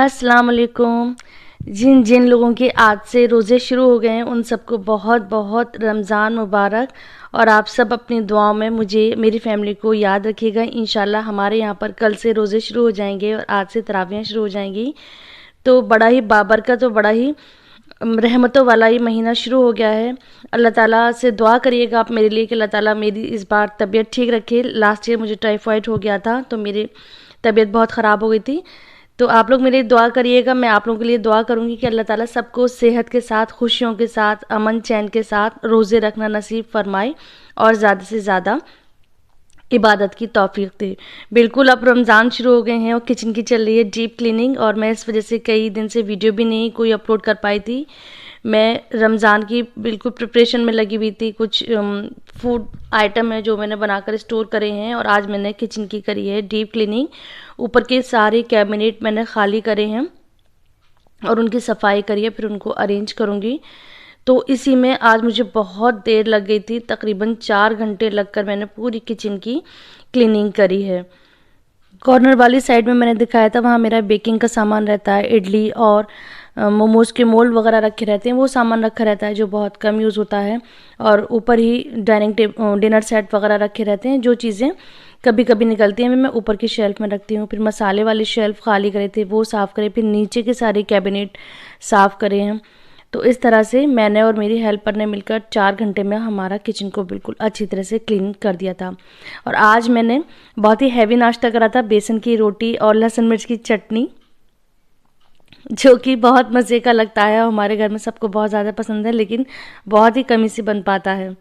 अस्सलाम वालेकुम। जिन जिन लोगों के आज से रोज़े शुरू हो गए हैं उन सबको बहुत बहुत रमज़ान मुबारक। और आप सब अपनी दुआओं में मुझे मेरी फैमिली को याद रखिएगा। इंशाल्लाह हमारे यहाँ पर कल से रोज़े शुरू हो जाएंगे और आज से तरावियाँ शुरू हो जाएंगी। तो बड़ा ही बाबरकत और बड़ा ही रहमतों वाला ये महीना शुरू हो गया है। अल्लाह ताला से दुआ करिएगा आप मेरे लिए कि अल्लाह ताला मेरी इस बार तबीयत ठीक रखे। लास्ट ईयर मुझे टाइफाइड हो गया था तो मेरी तबीयत बहुत ख़राब हो गई थी। तो आप लोग मेरे लिए दुआ करिएगा, मैं आप लोगों के लिए दुआ करूंगी कि अल्लाह ताला सबको सेहत के साथ, खुशियों के साथ, अमन चैन के साथ रोज़े रखना नसीब फरमाए और ज़्यादा से ज़्यादा इबादत की तौफीक दे। बिल्कुल अब रमज़ान शुरू हो गए हैं और किचन की चल रही है डीप क्लीनिंग, और मैं इस वजह से कई दिन से वीडियो भी नहीं कोई अपलोड कर पाई थी। मैं रमज़ान की बिल्कुल प्रिपरेशन में लगी हुई थी। कुछ फूड आइटम है जो मैंने बनाकर स्टोर करे हैं और आज मैंने किचन की करी है डीप क्लीनिंग। ऊपर के सारे कैबिनेट मैंने खाली करे हैं और उनकी सफाई करी है, फिर उनको अरेंज करूँगी। तो इसी में आज मुझे बहुत देर लग गई थी, तकरीबन 4 घंटे लगकर मैंने पूरी किचन की क्लीनिंग करी है। कॉर्नर वाली साइड में मैंने दिखाया था, वहाँ मेरा बेकिंग का सामान रहता है, इडली और मोमोज़ के मोल्ड वगैरह रखे रहते हैं, वो सामान रखा रहता है जो बहुत कम यूज़ होता है। और ऊपर ही डिनर सेट वगैरह रखे रहते हैं, जो चीज़ें कभी कभी निकलती हैं मैं ऊपर की शेल्फ़ में रखती हूँ। फिर मसाले वाली शेल्फ़ खाली करे थे, वो साफ़ करे, फिर नीचे के सारे कैबिनेट साफ़ करे हैं। तो इस तरह से मैंने और मेरी हेल्पर ने मिलकर 4 घंटे में हमारा किचन को बिल्कुल अच्छी तरह से क्लीन कर दिया था। और आज मैंने बहुत ही हैवी नाश्ता करा था, बेसन की रोटी और लहसुन मिर्च की चटनी, जो कि बहुत मज़े का लगता है। हमारे घर में सबको बहुत ज़्यादा पसंद है, लेकिन बहुत ही कमी से बन पाता है।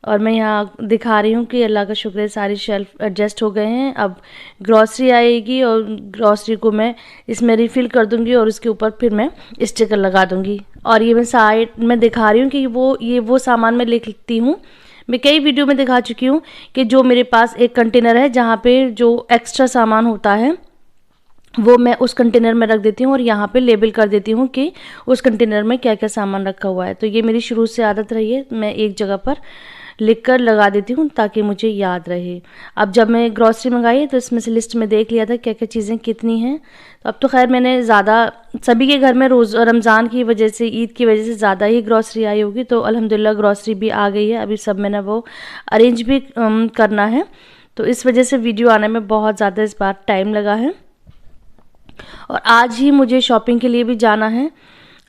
और मैं यहाँ दिखा रही हूँ कि अल्लाह का शुक्र है सारी शेल्फ एडजस्ट हो गए हैं। अब ग्रॉसरी आएगी और ग्रॉसरी को मैं इसमें रिफ़िल कर दूँगी और उसके ऊपर फिर मैं स्टिकर लगा दूँगी। और ये मैं साइड में दिखा रही हूँ कि ये वो सामान मैं लिखती हूँ। मैं कई वीडियो में दिखा चुकी हूँ कि जो मेरे पास एक कंटेनर है जहाँ पे जो एक्स्ट्रा सामान होता है वो मैं उस कंटेनर में रख देती हूँ और यहाँ पे लेबल कर देती हूँ कि उस कंटेनर में क्या क्या सामान रखा हुआ है। तो ये मेरी शुरू से आदत रही है, मैं एक जगह पर लिख कर लगा देती हूँ ताकि मुझे याद रहे। अब जब मैं ग्रॉसरी मंगाई है तो इसमें से लिस्ट में देख लिया था क्या क्या चीज़ें कितनी हैं। तो अब तो खैर मैंने ज़्यादा, सभी के घर में रोज़ रमज़ान की वजह से, ईद की वजह से ज़्यादा ही ग्रॉसरी आई होगी, तो अल्हम्दुलिल्लाह ग्रॉसरी भी आ गई है। अभी सब मैंने वो अरेंज भी करना है, तो इस वजह से वीडियो आने में बहुत ज़्यादा इस बार टाइम लगा है। और आज ही मुझे शॉपिंग के लिए भी जाना है,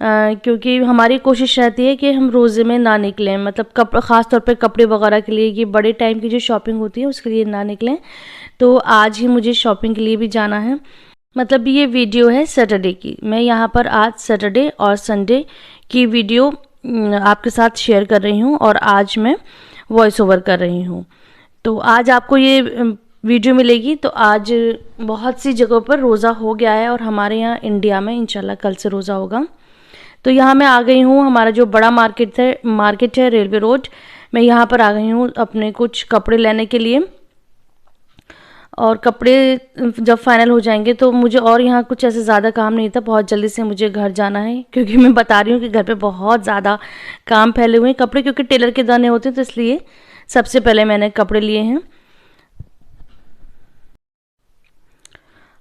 क्योंकि हमारी कोशिश रहती है कि हम रोज़े में ना निकलें, मतलब ख़ास तौर पे कपड़े वगैरह के लिए, ये बड़े टाइम की जो शॉपिंग होती है उसके लिए ना निकलें। तो आज ही मुझे शॉपिंग के लिए भी जाना है। मतलब ये वीडियो है सैटरडे की, मैं यहाँ पर आज सैटरडे और संडे की वीडियो आपके साथ शेयर कर रही हूँ और आज मैं वॉइस ओवर कर रही हूँ। तो आज आपको ये वीडियो मिलेगी। तो आज बहुत सी जगहों पर रोज़ा हो गया है और हमारे यहाँ इंडिया में इंशाल्लाह कल से रोज़ा होगा। तो यहाँ मैं आ गई हूँ, हमारा जो बड़ा मार्केट है रेलवे रोड, मैं यहाँ पर आ गई हूँ अपने कुछ कपड़े लेने के लिए। और कपड़े जब फाइनल हो जाएंगे तो मुझे और यहाँ कुछ ऐसे ज़्यादा काम नहीं था, बहुत जल्दी से मुझे घर जाना है, क्योंकि मैं बता रही हूँ कि घर पे बहुत ज़्यादा काम फैले हुए हैं। कपड़े क्योंकि टेलर के दाने होते हैं तो इसलिए सबसे पहले मैंने कपड़े लिए हैं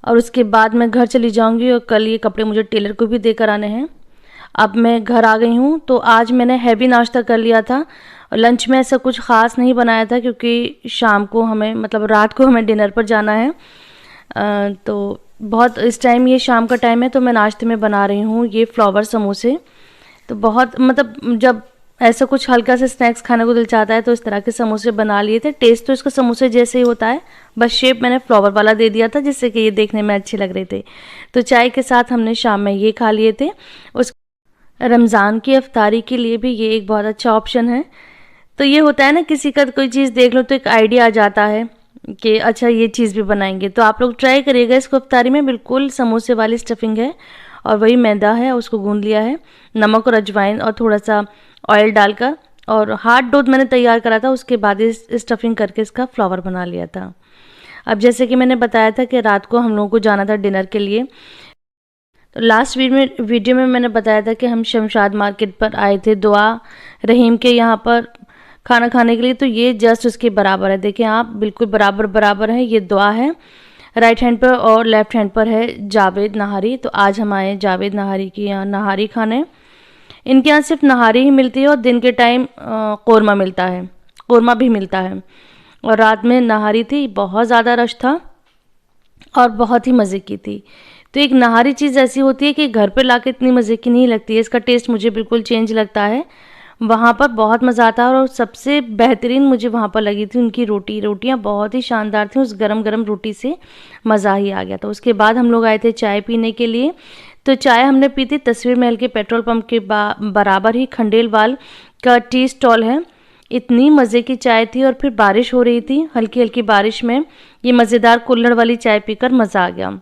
और उसके बाद मैं घर चली जाऊंगी और कल ये कपड़े मुझे टेलर को भी देकर आने हैं। अब मैं घर आ गई हूँ। तो आज मैंने हैवी नाश्ता कर लिया था और लंच में ऐसा कुछ ख़ास नहीं बनाया था, क्योंकि शाम को हमें, मतलब रात को हमें डिनर पर जाना है। तो बहुत इस टाइम ये शाम का टाइम है, तो मैं नाश्ते में बना रही हूँ ये फ्लावर समोसे। तो बहुत, मतलब जब ऐसा कुछ हल्का सा स्नैक्स खाने को दिल चाहता है तो इस तरह के समोसे बना लिए थे। टेस्ट तो इसका समोसे जैसे ही होता है, बस शेप मैंने फ्लावर वाला दे दिया था जिससे कि ये देखने में अच्छे लग रहे थे। तो चाय के साथ हमने शाम में ये खा लिए थे। उस रमज़ान की अफ्तारी के लिए भी ये एक बहुत अच्छा ऑप्शन है। तो ये होता है ना, किसी का कोई चीज़ देख लो तो एक आइडिया आ जाता है कि अच्छा ये चीज़ भी बनाएंगे। तो आप लोग ट्राई करिएगा इसको अफ्तारी में। बिल्कुल समोसे वाली स्टफिंग है और वही मैदा है, उसको गूंद लिया है नमक और अजवाइन और थोड़ा सा ऑयल डालकर, और हार्ड डो मैंने तैयार करा था, उसके बाद इस स्टफिंग करके इसका फ्लावर बना लिया था। अब जैसे कि मैंने बताया था कि रात को हम लोगों को जाना था डिनर के लिए। तो लास्ट वीडियो में मैंने बताया था कि हम शमशाद मार्केट पर आए थे दुआ रहीम के यहाँ पर खाना खाने के लिए। तो ये जस्ट उसके बराबर है, देखिए आप, बिल्कुल बराबर बराबर है। ये दुआ है, राइट हैंड पर और लेफ्ट हैंड पर है जावेद नहारी। तो आज हम आए जावेद नहारी के यहाँ नहारी खाने। इनके यहाँ सिर्फ नहारी ही मिलती है और दिन के टाइम कौरमा मिलता है, कौरमा भी मिलता है। और रात में नहारी थी, बहुत ज़्यादा रश था और बहुत ही मज़े की थी। तो एक नहारी चीज़ ऐसी होती है कि घर पे लाके इतनी मज़े की नहीं लगती है, इसका टेस्ट मुझे बिल्कुल चेंज लगता है। वहाँ पर बहुत मज़ा आता है और सबसे बेहतरीन मुझे वहाँ पर लगी थी उनकी रोटियाँ बहुत ही शानदार थी। उस गरम गरम रोटी से मज़ा ही आ गया था। उसके बाद हम लोग आए थे चाय पीने के लिए। तो चाय हमने पी थी तस्वीर महल के पेट्रोल पंप के बराबर ही खंडेलवाल का टी स्टॉल है। इतनी मज़े की चाय थी और फिर बारिश हो रही थी, हल्की हल्की बारिश में ये मज़ेदार कुल्हड़ वाली चाय पीकर मज़ा आ गया।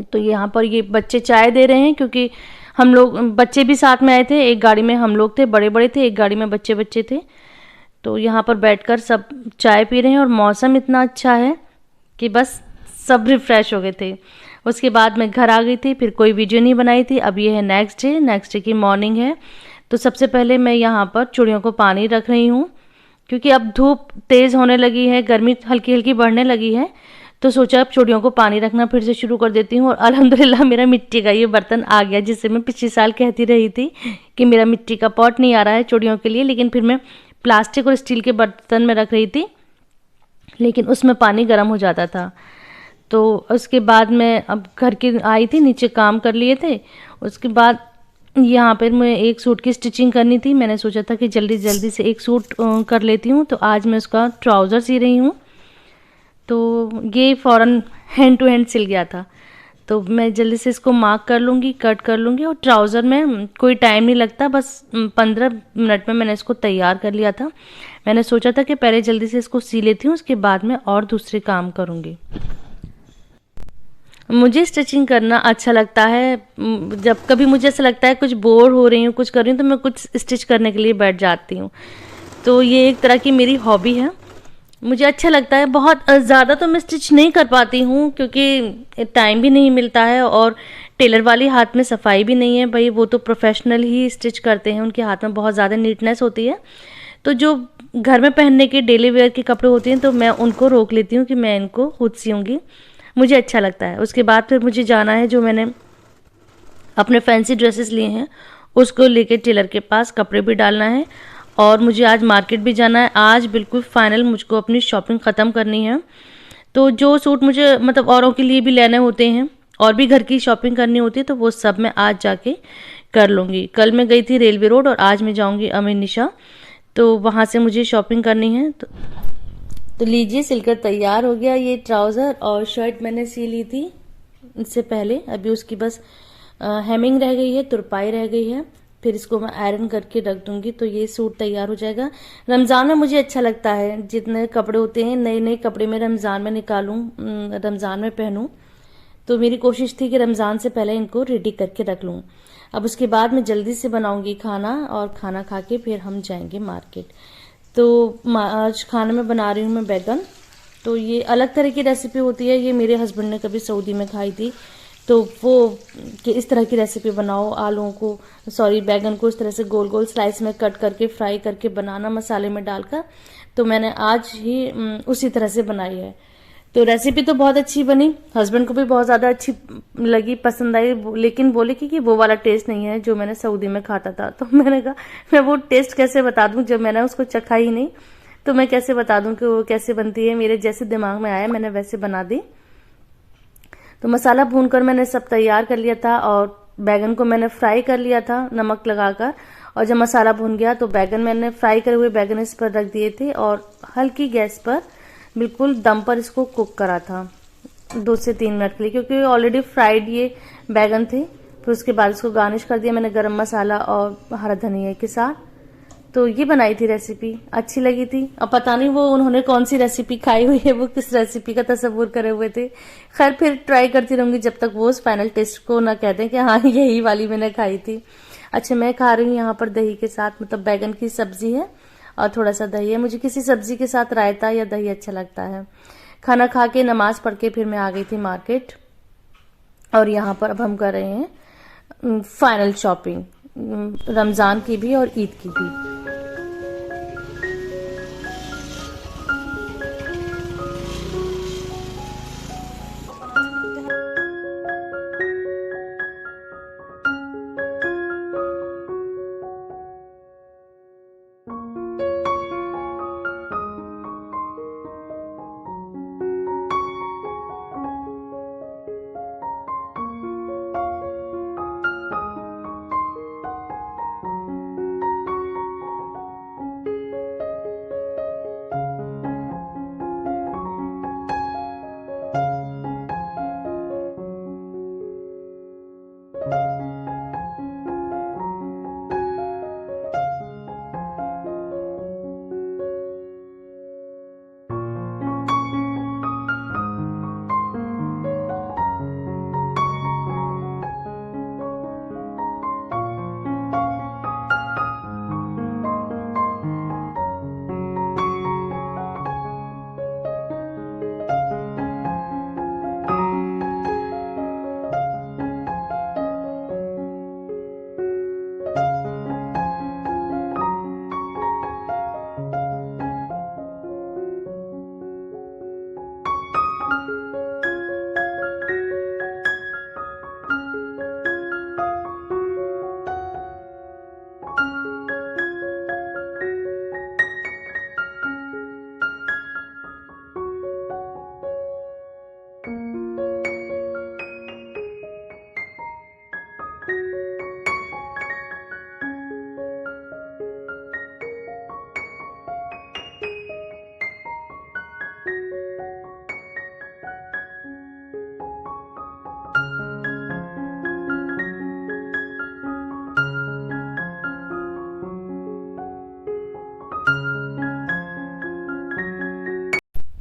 तो यहाँ पर ये बच्चे चाय दे रहे हैं क्योंकि हम लोग बच्चे भी साथ में आए थे। एक गाड़ी में हम लोग थे, बड़े बड़े थे, एक गाड़ी में बच्चे बच्चे थे। तो यहाँ पर बैठकर सब चाय पी रहे हैं और मौसम इतना अच्छा है कि बस सब रिफ़्रेश हो गए थे। उसके बाद मैं घर आ गई थी, फिर कोई वीडियो नहीं बनाई थी। अब ये है नेक्स्ट डे की मॉर्निंग है। तो सबसे पहले मैं यहाँ पर चिड़ियों को पानी रख रही हूँ क्योंकि अब धूप तेज़ होने लगी है, गर्मी हल्की हल्की बढ़ने लगी है। तो सोचा अब चिड़ियों को पानी रखना फिर से शुरू कर देती हूँ। और अल्हम्दुलिल्लाह मेरा मिट्टी का ये बर्तन आ गया, जिससे मैं पिछले साल कहती रही थी कि मेरा मिट्टी का पॉट नहीं आ रहा है चिड़ियों के लिए, लेकिन फिर मैं प्लास्टिक और स्टील के बर्तन में रख रही थी, लेकिन उसमें पानी गर्म हो जाता था। तो उसके बाद मैं अब घर के आई थी, नीचे काम कर लिए थे। उसके बाद यहाँ पर मैं एक सूट की स्टिचिंग करनी थी। मैंने सोचा था कि जल्दी जल्दी से एक सूट कर लेती हूँ। तो आज मैं उसका ट्राउज़र सी रही हूँ। तो ये फ़ौरन हैंड टू हैंड सिल गया था, तो मैं जल्दी से इसको मार्क कर लूँगी, कट कर लूँगी। और ट्राउज़र में कोई टाइम नहीं लगता, बस 15 मिनट में मैंने इसको तैयार कर लिया था। मैंने सोचा था कि पहले जल्दी से इसको सी लेती हूँ, उसके बाद में और दूसरे काम करूँगी। मुझे स्टिचिंग करना अच्छा लगता है। जब कभी मुझे ऐसा लगता है कुछ बोर हो रही हूँ, कुछ कर रही हूँ, तो मैं कुछ स्टिच करने के लिए बैठ जाती हूँ। तो ये एक तरह की मेरी हॉबी है, मुझे अच्छा लगता है। बहुत ज़्यादा तो मैं स्टिच नहीं कर पाती हूँ क्योंकि टाइम भी नहीं मिलता है और टेलर वाली हाथ में सफाई भी नहीं है। भाई वो तो प्रोफेशनल ही स्टिच करते हैं, उनके हाथ में बहुत ज़्यादा नीटनेस होती है। तो जो घर में पहनने के डेली वेयर के कपड़े होते हैं तो मैं उनको रोक लेती हूँ कि मैं इनको खुद सीऊँगी, मुझे अच्छा लगता है। उसके बाद फिर मुझे जाना है, जो मैंने अपने फैंसी ड्रेसेस लिए हैं उसको लेके टेलर के पास कपड़े भी डालना है। और मुझे आज मार्केट भी जाना है। आज बिल्कुल फाइनल मुझको अपनी शॉपिंग ख़त्म करनी है। तो जो सूट मुझे मतलब औरों के लिए भी लेने होते हैं और भी घर की शॉपिंग करनी होती है, तो वो सब मैं आज जाके कर लूँगी। कल मैं गई थी रेलवे रोड और आज मैं जाऊँगी अमीर निशा, तो वहाँ से मुझे शॉपिंग करनी है। तो लीजिए, सिलकर तैयार हो गया ये ट्राउज़र। और शर्ट मैंने सी ली थी इससे पहले, अभी उसकी बस हेमिंग रह गई है, तुरपाई रह गई है। फिर इसको मैं आयरन करके रख दूंगी तो ये सूट तैयार हो जाएगा। रमज़ान में मुझे अच्छा लगता है, जितने कपड़े होते हैं नए नए कपड़े मैं रमज़ान में निकालूं, रमज़ान में पहनूं। तो मेरी कोशिश थी कि रमज़ान से पहले इनको रेडी करके रख लूं। अब उसके बाद मैं जल्दी से बनाऊंगी खाना और खाना खा के फिर हम जाएंगे मार्केट। तो आज खाने में बना रही हूँ मैं बैगन। तो ये अलग तरह की रेसिपी होती है, ये मेरे हस्बैंड ने कभी सऊदी में खाई थी। तो वो कि इस तरह की रेसिपी बनाओ, आलूओं को बैगन को इस तरह से गोल गोल स्लाइस में कट करके फ्राई करके बनाना मसाले में डालकर। तो मैंने आज ही उसी तरह से बनाई है। तो रेसिपी तो बहुत अच्छी बनी, हस्बैंड को भी बहुत ज़्यादा अच्छी लगी, पसंद आई। लेकिन बोले कि वो वाला टेस्ट नहीं है जो मैंने सऊदी में खाता था। तो मैंने कहा मैं वो टेस्ट कैसे बता दूं जब मैंने उसको चखा ही नहीं, तो मैं कैसे बता दूं कि वो कैसे बनती है। मेरे जैसे दिमाग में आया मैंने वैसे बना दी। तो मसाला भूनकर मैंने सब तैयार कर लिया था और बैगन को मैंने फ्राई कर लिया था नमक लगाकर। और जब मसाला भून गया तो बैगन मैंने फ्राई करे हुए बैगन इस पर रख दिए थे और हल्की गैस पर बिल्कुल दम पर इसको कुक करा था 2 से 3 मिनट के लिए, क्योंकि ऑलरेडी फ्राइड ये बैगन थे। फिर उसके बाद इसको गार्निश कर दिया मैंने गरम मसाला और हरा धनिया के साथ। तो ये बनाई थी रेसिपी, अच्छी लगी थी। अब पता नहीं वो उन्होंने कौन सी रेसिपी खाई हुई है, वो किस रेसिपी का तस्वुर करे हुए थे। खैर फिर ट्राई करती रहूंगी जब तक वो उस फाइनल टेस्ट को ना कहते हैं कि हाँ यही वाली मैंने खाई थी। अच्छा, मैं खा रही हूँ यहाँ पर दही के साथ, मतलब बैगन की सब्जी है और थोड़ा सा दही है। मुझे किसी सब्जी के साथ रायता या दही अच्छा लगता है। खाना खा के नमाज पढ़ के फिर मैं आ गई थी मार्केट। और यहाँ पर अब हम कर रहे हैं फाइनल शॉपिंग, रमज़ान की भी और ईद की भी।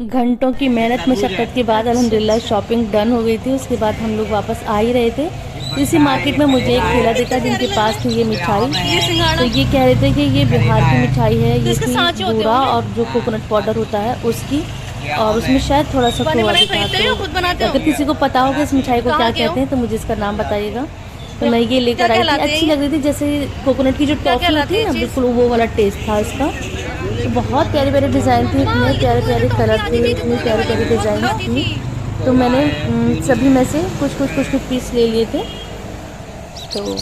घंटों की मेहनत मशक्क़त के बाद अल्हम्दुलिल्लाह शॉपिंग डन हो गई थी। उसके बाद हम लोग वापस आ ही रहे थे। इसी मार्केट में मुझे एक ठेला दिखा जिनके पास थी ये मिठाई। तो ये कह रहे थे कि ये बिहार की मिठाई है, ये थी बूरा और जो कोकोनट पाउडर होता है उसकी, और उसमें शायद थोड़ा सा खोआ भी था। तो अगर किसी को पता हो कि इस मिठाई को क्या कहते हैं तो मुझे इसका नाम बताइएगा। तो मैं ये लेकर आई थी, अच्छी लग रही थी, जैसे कोकोनट की जो टॉफी होती है ना, बिल्कुल वो वाला टेस्ट था इसका। तो बहुत प्यारे प्यारे डिज़ाइन थे, इतने प्यारे प्यारे कलर थे, इतनी प्यारे प्यारे डिज़ाइन थी। तो मैंने सभी में से कुछ पीस ले लिए थे। तो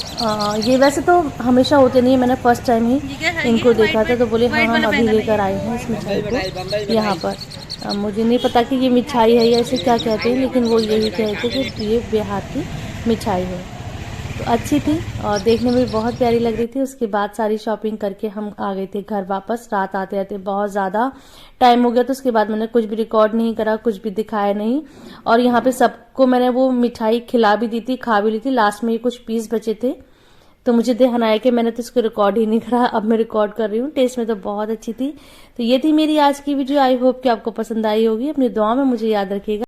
ये वैसे तो हमेशा होते नहीं है, मैंने फर्स्ट टाइम ही इनको देखा था। तो बोले हाँ हम अभी लेकर आए हैं इस मिठाई को यहाँ पर। मुझे नहीं पता कि ये मिठाई है या इसे क्या कहते हैं, लेकिन वो यही कहते हैं कि ये बिहार की मिठाई है। तो अच्छी थी और देखने में भी बहुत प्यारी लग रही थी। उसके बाद सारी शॉपिंग करके हम आ गए थे घर वापस। रात आते आते बहुत ज़्यादा टाइम हो गया, तो उसके बाद मैंने कुछ भी रिकॉर्ड नहीं करा, कुछ भी दिखाया नहीं। और यहाँ पे सबको मैंने वो मिठाई खिला भी दी थी, खा भी ली थी। लास्ट में ये कुछ पीस बचे थे, तो मुझे ध्यान आया कि मैंने तो इसको रिकॉर्ड ही नहीं करा। अब मैं रिकॉर्ड कर रही हूँ। टेस्ट में तो बहुत अच्छी थी। तो ये थी मेरी आज की वीडियो। आई होप कि आपको पसंद आई होगी। अपनी दुआ में मुझे याद रखिएगा।